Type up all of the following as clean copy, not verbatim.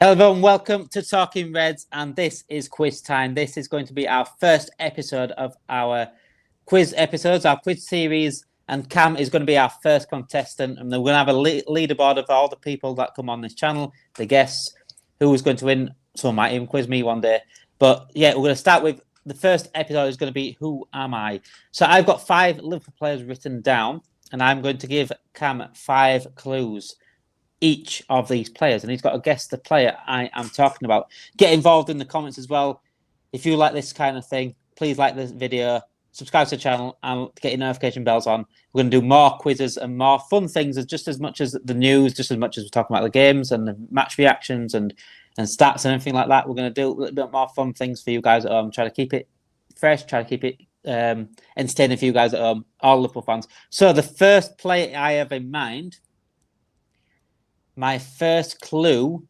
Hello everyone, welcome to Talking Reds, and this is quiz time. This is going to be our first episode of our quiz episodes, our quiz series, and Cam is going to be our first contestant, and we're going to have a leaderboard of all the people that come on this channel, the guests, who is going to win. Someone might even quiz me one day. But yeah, we're going to start with the first episode is going to be Who Am I? So I've got 5 Liverpool players written down, and I'm going to give Cam 5 clues each of these players, and he's got to guess the player I am talking about. Get involved in the comments as well. If you like this kind of thing, please like this video, subscribe to the channel, and get your notification bells on. We're going to do more quizzes and more fun things, just as much as the news, just as much as we're talking about the games and the match reactions and stats and everything like that. We're going to do a little bit more fun things for you guys at home. Try to keep it fresh, try to keep it entertaining for you guys at home, all Liverpool fans. So the first player I have in mind, my first clue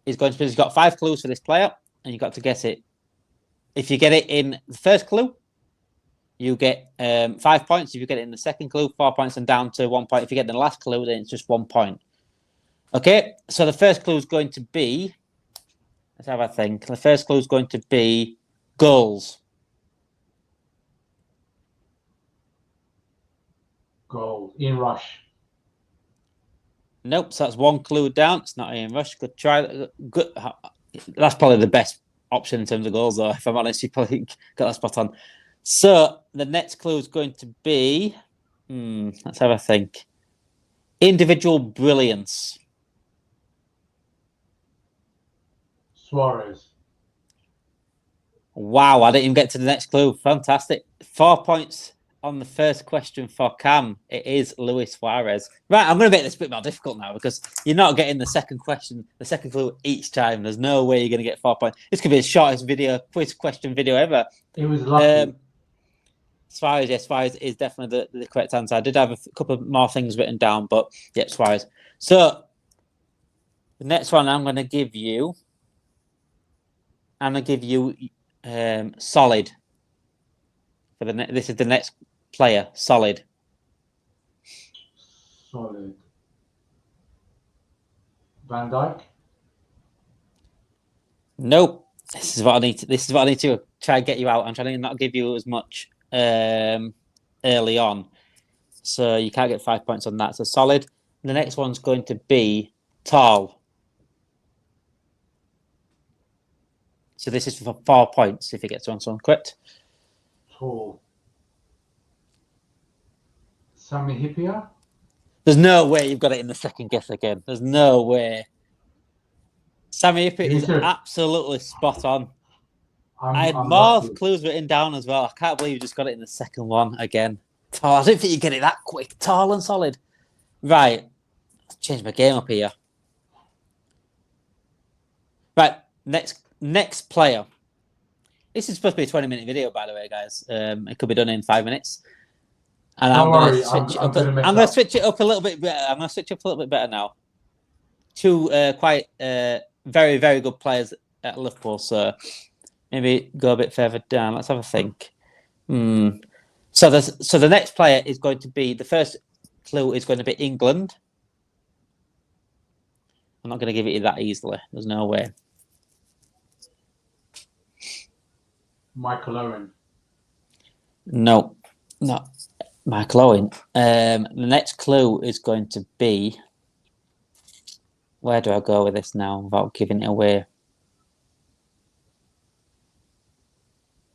is going to be, he's got 5 clues for this player, and you've got to guess it. If you get it in the first clue, you get 5 points. If you get it in the second clue, 4 points, and down to 1 point. If you get in the last clue, then it's just 1 point. Okay, so the first clue is going to be, let's have a think. The first clue is going to be goals. Goals. Ian Rush. Nope, so that's 1 clue down. It's not Ian Rush. Good try. Good. That's probably the best option in terms of goals, though. If I'm honest, you probably got that spot on. So the next clue is going to be, let's have a think. Individual brilliance. Suarez. Wow, I didn't even get to the next clue. Fantastic. 4 points on the first question for Cam. It is Luis Suarez. Right, I'm going to make this a bit more difficult now because you're not getting the second question, the second clue each time. There's no way you're going to get 4 points. This could be the shortest quiz question video ever. It was lucky. Suarez, yes, Suarez is definitely the correct answer. I did have a couple more things written down, but yeah, Suarez. So the next one I'm going to give you, solid. This is the next player, solid. Solid. Van Dijk. Nope. This is what I need to try and get you out. I'm trying to not give you as much early on, so you can't get 5 points on that. So solid. The next one's going to be tall. So this is for 4 points if you get someone correct. Tall. Sami Hyypiä. There's no way you've got it in the second guess again. There's no way. Sami Hyypiä is absolutely spot on. I had more clues written down as well. I can't believe you just got it in the second one again. Tall. I didn't think you'd get it that quick. Tall and solid. Right. Let's change my game up here. Right. Next player. This is supposed to be a 20-minute video, by the way, guys. It could be done in 5 minutes. And I'm going to switch it up a little bit better. I'm going to switch up a little bit better now. 2 quite very, very good players at Liverpool. So maybe go a bit further down. Let's have a think. So the next player is going to be, the first clue is going to be England. I'm not going to give it you that easily. There's no way. Michael Owen. No, not Michael Owen. The next clue is going to be, where do I go with this now without giving it away?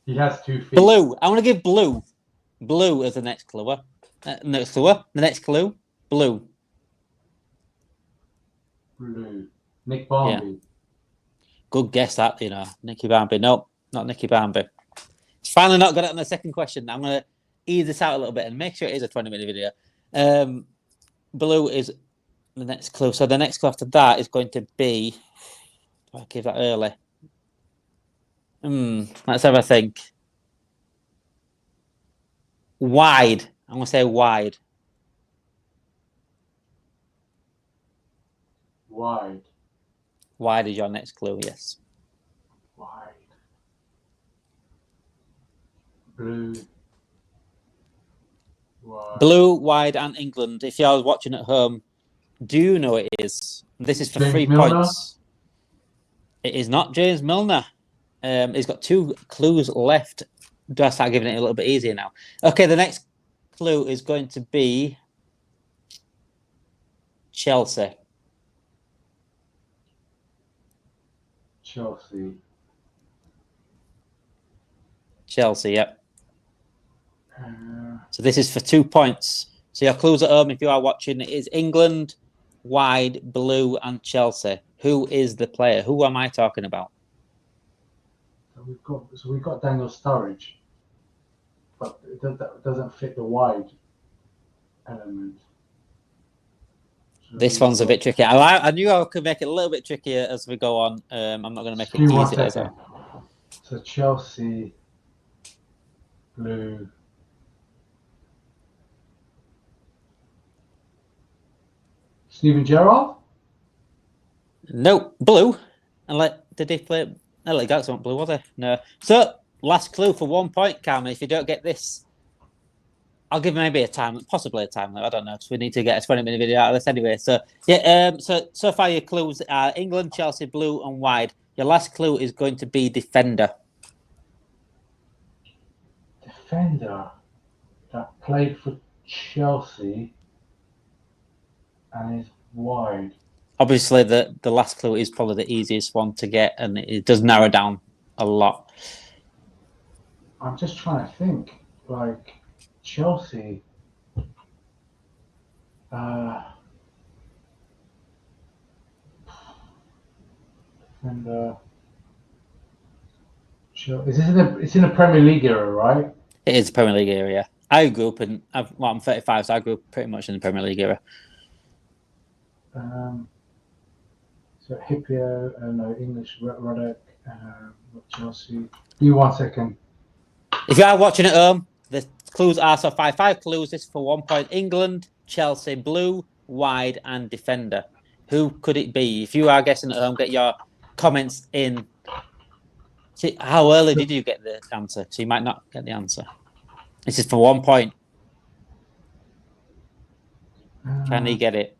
He has 2 feet. Blue. I want to give blue. Blue as the next clue. The next clue. Blue. Blue. Nick Barmby. Yeah. Good guess that, Nicky Barmby. Nope, not Nicky Barmby. It's finally not got it on the second question. I'm going to ease this out a little bit and make sure it is a 20-minute video. Blue is the next clue. So the next clue after that is going to be, I'll give that early. Let's have a think. Wide. I'm going to say wide. Wide. Wide is your next clue, yes. Wide. Blue. Wide. Blue, wide, and England. If you're watching at home, do you know it is? This is for James 3 Milner? points. It is not James Milner. He's got 2 clues left. Do I start giving it a little bit easier now? Okay, the next clue is going to be Chelsea. Chelsea. Chelsea, yep. Uh, So this is for 2 points. So your clues at home, if you are watching, it is England, wide, blue, and Chelsea. Who is the player? Who am I talking about? so we've got Daniel Sturridge, but that doesn't fit the wide element. So This one's a bit tricky. I knew I could make it a little bit trickier as we go on. I'm not going to make it easier as well. So Chelsea, blue. Steven Gerrard? No, blue. And did he play? No, Gax wasn't blue, was he? No. So last clue for 1 point, Cam. If you don't get this, I'll give maybe a time, possibly a time limit. I don't know. So we need to get a 20-minute video out of this anyway. So yeah. So far your clues are England, Chelsea, blue, and wide. Your last clue is going to be defender. Defender that played for Chelsea and is wide. Obviously, the last clue is probably the easiest one to get, and it does narrow down a lot. I'm just trying to think. Like Chelsea. Defender. It's in the Premier League era, right? It is the Premier League era. Yeah. I grew up in. I'm 35, so I grew up pretty much in the Premier League era. So Hippier, no English, Ruddock, Chelsea. Give me 1 second. If you are watching at home, the clues are so 5 clues. This is for 1 point. England, Chelsea, blue, wide, and defender. Who could it be? If you are guessing at home, get your comments in. See, how early did you get the answer? So you might not get the answer. This is for 1 point. Can he get it?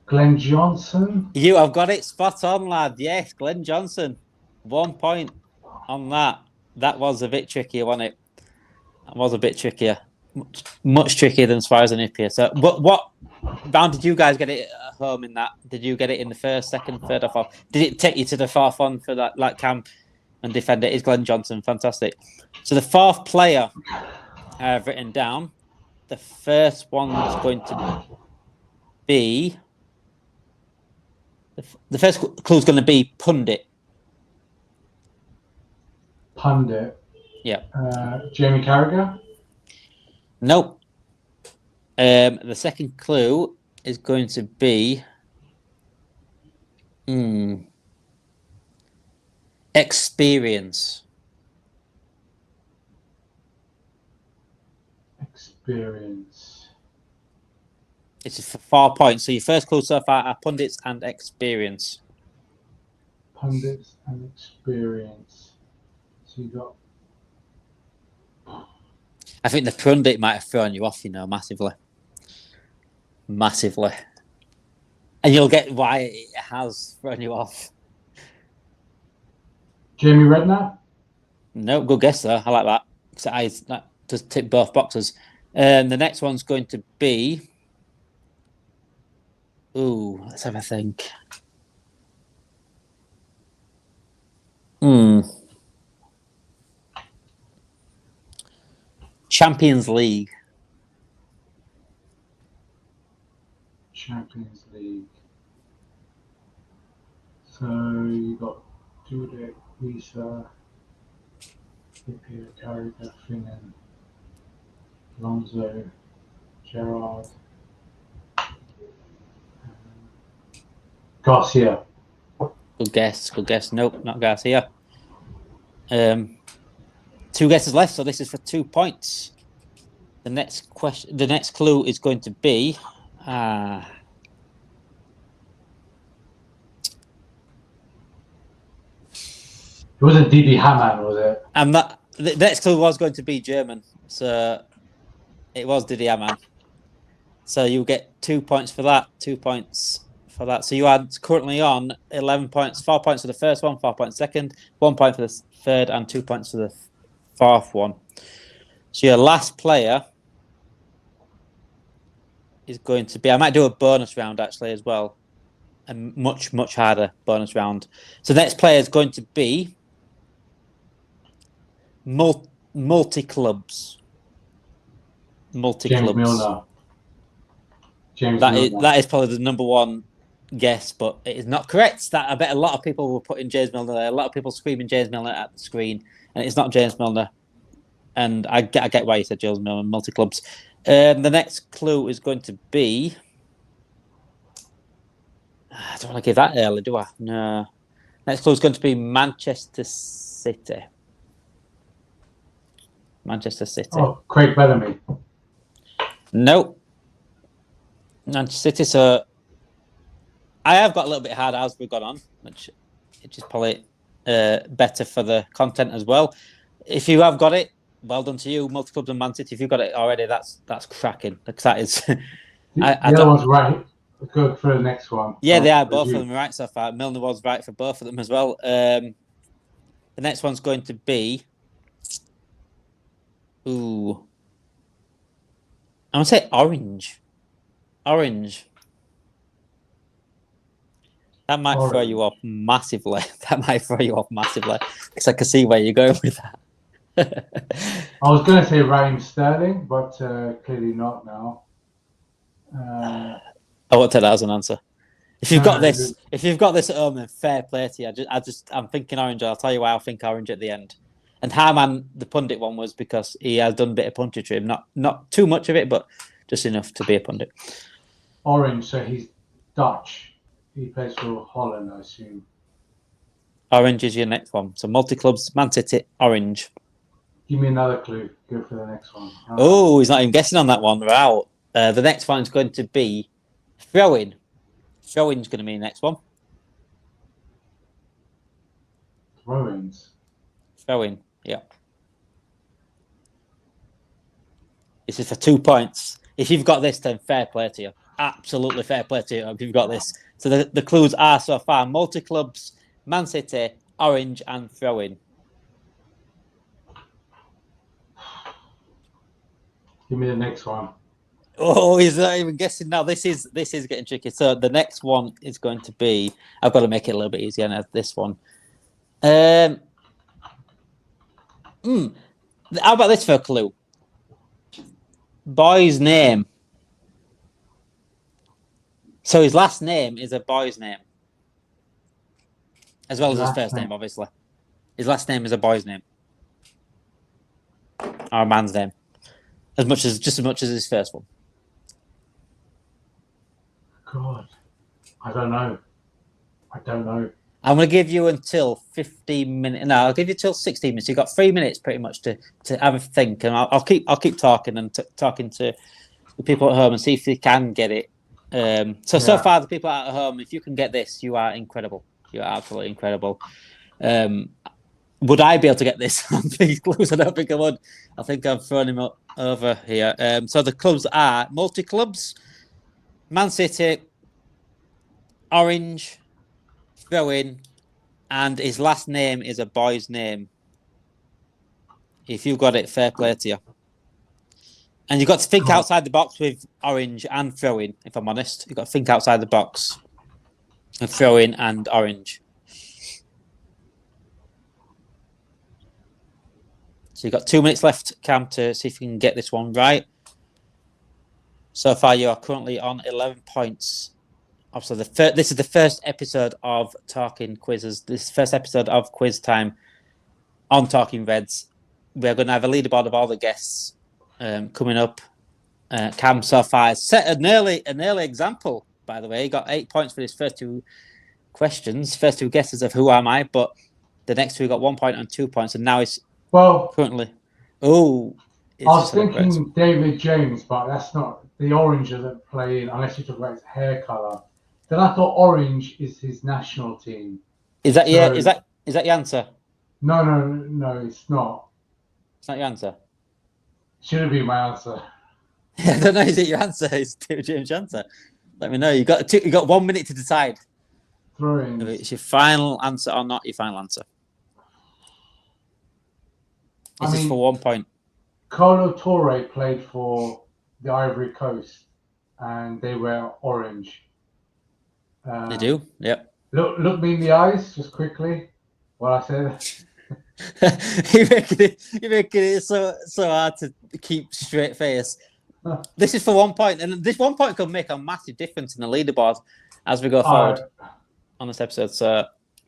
Glenn Johnson. You have got it spot on, lad. Yes, Glenn Johnson. 1 point on that. That was a bit trickier, wasn't it? That was a bit trickier. Much trickier than Suarez and Ipia. So, what round did you guys get it at home in that? Did you get it in the first, second, third, or fourth? Did it take you to the 4th one for that, like Cam and defender? Is Glenn Johnson. Fantastic. So, the 4th player I have written down, the first one's going to be. The first clue is going to be pundit. Pundit. Yeah. Jamie Carragher. Nope. The second clue is going to be experience. Experience. It's for 4 points. So your first clue so far are pundits and experience. Pundits and experience. So you got. I think the pundit might have thrown you off, massively. Massively. And you'll get why it has thrown you off. Jamie Redknapp? No, good guess though. I like that. So that does tick both boxes. The next one's going to be. Ooh, let's have a think. Champions League. Champions League. So you got Dudek, Lisa, Hippier, Carragher, Finnan, Alonso, Gerrard, Garcia. Good guess. Nope, not Garcia. 2 guesses left, so this is for 2 points. The next clue is going to be. It wasn't Didi Hamann, was it? And the next clue was going to be German, so it was Didi Hamann. So you get 2 points for that. 2 points for that. So you are currently on 11 points, 4 points for the first one, 4 points second, 1 point for the third, and 2 points for the fourth one. So your last player is going to be, I might do a bonus round actually as well. A much, much harder bonus round. So the next player is going to be multi-clubs. James Milner. That is probably the number one guess, but it is not correct. That I bet a lot of people were putting James Milner there. A lot of people screaming James Milner at the screen, and it's not James Milner. And I get why you said James Milner, multi-clubs. The next clue is going to be... I don't want to give that early, do I? No. Next clue is going to be Manchester City. Manchester City. Oh, Craig Bellamy. Nope. Manchester City. So I have got a little bit hard as we've gone on, which is probably better for the content as well. If you have got it, well done to you. Multi-clubs and Man City. If you've got it already, that's cracking. Because that is. The other one's right. Go for the next one. Yeah, they are. Both of them right so far. Milner was right for both of them as well. The next one's going to be... Ooh. I'm going to say orange. Orange. That might throw you off massively. Because I can see where you're going with that. I was going to say Raheem Sterling, but clearly not now. I won't take that as an answer. If you've got this at home, then fair play to you. I'm thinking orange. I'll tell you why I think orange at the end. And Harman, the pundit one, was because he has done a bit of punditry. Not too much of it, but just enough to be a pundit. Orange, so he's Dutch. He plays for Holland, I assume. Orange is your next one. So multi-clubs, Man City, orange. Give me another clue. Go for the next one. Oh, he's not even guessing on that one. Wow. The next one is going to be throw-in. Throw-in's going to be the next one. Throw-ins. Throw-in, yeah. This is for 2 points. If you've got this, then fair play to you. Absolutely fair play to you if you've got this. So the clues are so far multi-clubs, Man City, orange, and throw-in. Give me the next one. Oh, he's not even guessing now. This is getting tricky. So the next one is going to be... I've got to make it a little bit easier than this one. How about this for a clue? Boy's name. So his last name is a boy's name. As well as his first name, obviously. His last name is a boy's name. Or a man's name. Just as much as his first one. God. I don't know. I'm going to give you until 15 minutes. No, I'll give you till 16 minutes. You've got 3 minutes pretty much to have a think. And I'll keep talking and talking to the people at home and see if they can get it. So far, the people at home, if you can get this, you are incredible. You are absolutely incredible. Would I be able to get this on these clues? I don't think I would. I think I've thrown him over here. So the clubs are multi-clubs, Man City, orange, throw-in, and his last name is a boy's name. If you've got it, fair play to you. And you've got to think outside the box with orange and throw-in, if I'm honest. You've got to think outside the box with throw-in and orange. So you've got 2 minutes left, Cam, to see if you can get this one right. So far, you are currently on 11 points. Obviously, this is the first episode of Talking Quizzes. This is the first episode of Quiz Time on Talking Reds. We're going to have a leaderboard of all the guests coming up. Cam so far has set an early example, by the way. He got 8 points for his first two questions, first two guesses of who am I, but the next two got 1 point and 2 points, and now he's currently... Oh, I was thinking David James, but that's not... The orange doesn't play in unless you talk about his hair colour. Then I thought orange is his national team. Is that your answer? No, it's not. It's not your answer? Shouldn't be my answer. I don't know, is it your answer? It's David James' answer. Let me know. You got 1 minute to decide. Throw-ins. If it's your final answer or not your final answer. This is for 1 point. Colo Touré played for the Ivory Coast, and they wear orange. They do, yep. Look me in the eyes, just quickly, while I say that. You're making it so hard to keep straight face. This is for 1 point, and this 1 point could make a massive difference in the leaderboard as we go forward on this episode. So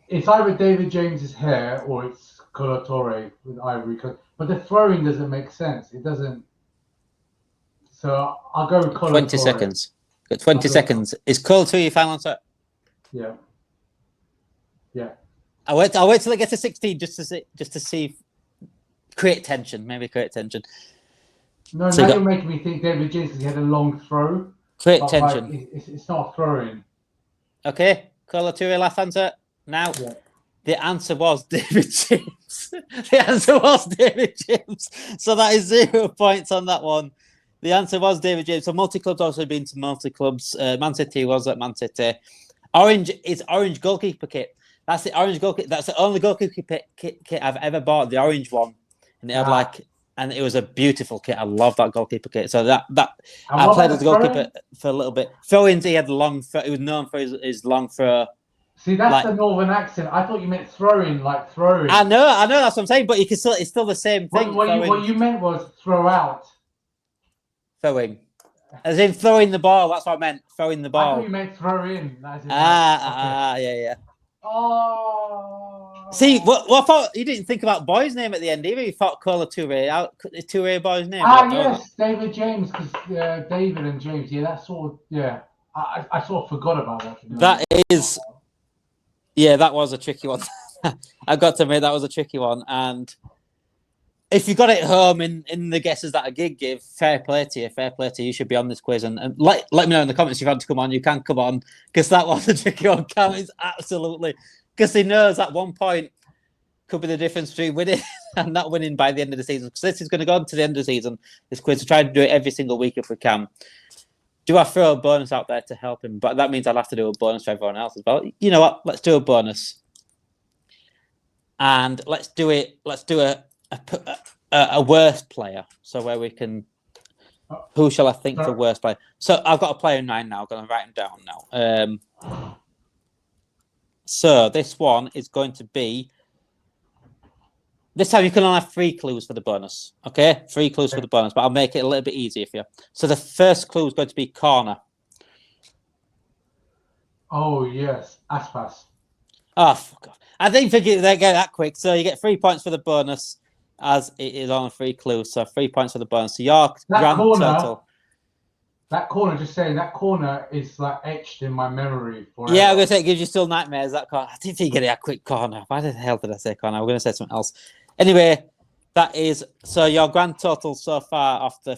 it's either David James's hair or it's Colo Touré with Ivory Coast, but the throwing doesn't make sense. It doesn't. So I'll go with Colo 20 Touré. seconds. Got 20 seconds. Is Colo Touré your final answer? Yeah. Yeah. I'll wait till it gets to 16 just to see. Create tension. Maybe create tension. No, so now you're making me think David James because he had a long throw. Create tension. Like, it's not throwing. Okay, Colo Touré, last answer. Now, the answer was David James. The answer was David James. So that is 0 points on that one. The answer was David James. So multi-clubs also been to multi-clubs. Man City was at Man City. Orange is orange goalkeeper kit. That's the orange goalkeeper. That's the only goalkeeper kit I've ever bought. The orange one, and it had and it was a beautiful kit. I love that goalkeeper kit. So that I played as a goalkeeper for a little bit. Throw-ins, he had long. He was known for his long throw. See, that's the northern accent. I thought you meant throwing, like throwing. I know. That's what I'm saying. But you can still, it's still the same thing. What you meant was throw out. Throwing. As in throwing the ball. That's what I meant. Throwing the ball. I thought you meant throw in. Yeah. Oh. See, what I thought you didn't think about boy's name at the end either. You thought Colo Touré. Touré boy's name. Yes, David James, because David and James. Yeah, that's sort of, yeah. I sort of forgot about that. That is, yeah, that was a tricky one. I got to admit that was a tricky one. And if you got it home in the guesses that I did give, fair play to you. Fair play to you. You should be on this quiz. And let me know in the comments if you want to come on. You can come on because that was a tricky one. Cam is absolutely, because he knows at 1 point could be the difference between winning and not winning by the end of the season. Because this is going to go on to the end of the season. This quiz, we try to do it every single week if we can. Do I throw a bonus out there to help him? But that means I'll have to do a bonus for everyone else as well. You know what? Let's do a bonus. And let's do it. Let's do a worst player. So where we can... Who shall I think for worst player? So I've got a player in mind now. I'm going to write him down now. So this one is going to be... This time you can only have 3 clues for the bonus. Okay? 3 clues for the bonus, but I'll make it a little bit easier for you. So the first clue is going to be corner. Oh, yes. Aspas. Oh, fuck off. I didn't think they'd get that quick. So you get 3 points for the bonus as it is on 3 clues. So 3 points for the bonus. So your grand total... That corner, just saying, that corner is like etched in my memory forever. Yeah, I'm going to say it gives you still nightmares, that corner. I didn't think you get that quick corner. Why the hell did I say corner? I'm going to say something else. Anyway, that is... So your grand total so far off the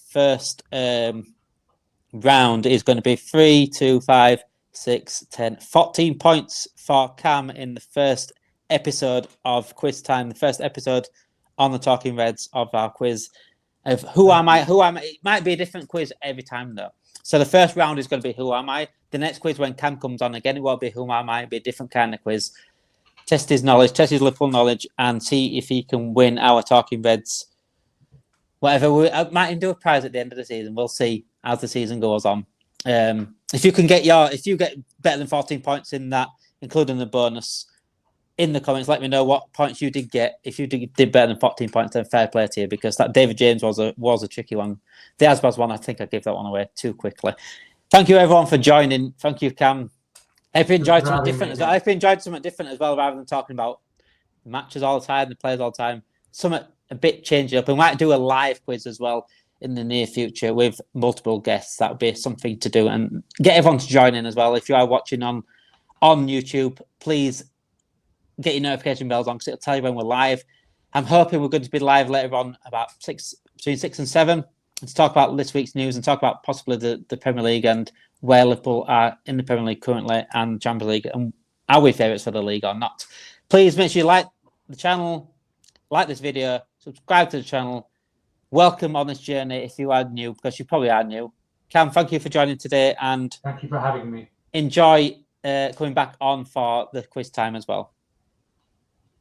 first round is going to be 3, 2, 5, 6, 10, 14 points for Cam in the first episode of Quiz Time. The first episode on the Talking Reds of our quiz. Of who am I? It might be a different quiz every time though. So the first round is going to be who am I. The next quiz when Cam comes on again, it will be who am I. It'll be a different kind of quiz. Test his knowledge, test his Liverpool knowledge, and see if he can win our Talking Reds. Whatever, I might even do a prize at the end of the season. We'll see as the season goes on. If you get better than 14 points in that, including the bonus, in the comments, let me know what points you did get. If you did better than 14 points, then fair play to you, because that David James was a tricky one. The Asbaz one, I think I gave that one away too quickly. Thank you everyone for joining. Thank you, Cam. I hope you enjoyed something different as well. I hope you enjoyed something different as well, rather than talking about matches all the time, the players all the time. Something a bit changing up. We might do a live quiz as well in the near future with multiple guests. That would be something to do, and get everyone to join in as well. If you are watching on YouTube, please get your notification bells on because it'll tell you when we're live. I'm hoping we're going to be live later on about between 6 and 7 to talk about this week's news and talk about possibly the Premier League and where Liverpool are in the Premier League currently and Champions League, and are we favourites for the league or not. Please make sure you like the channel, like this video, subscribe to the channel. Welcome on this journey if you are new, because you probably are new. Cam, thank you for joining today, and thank you for having me. Enjoy coming back on for the quiz time as well.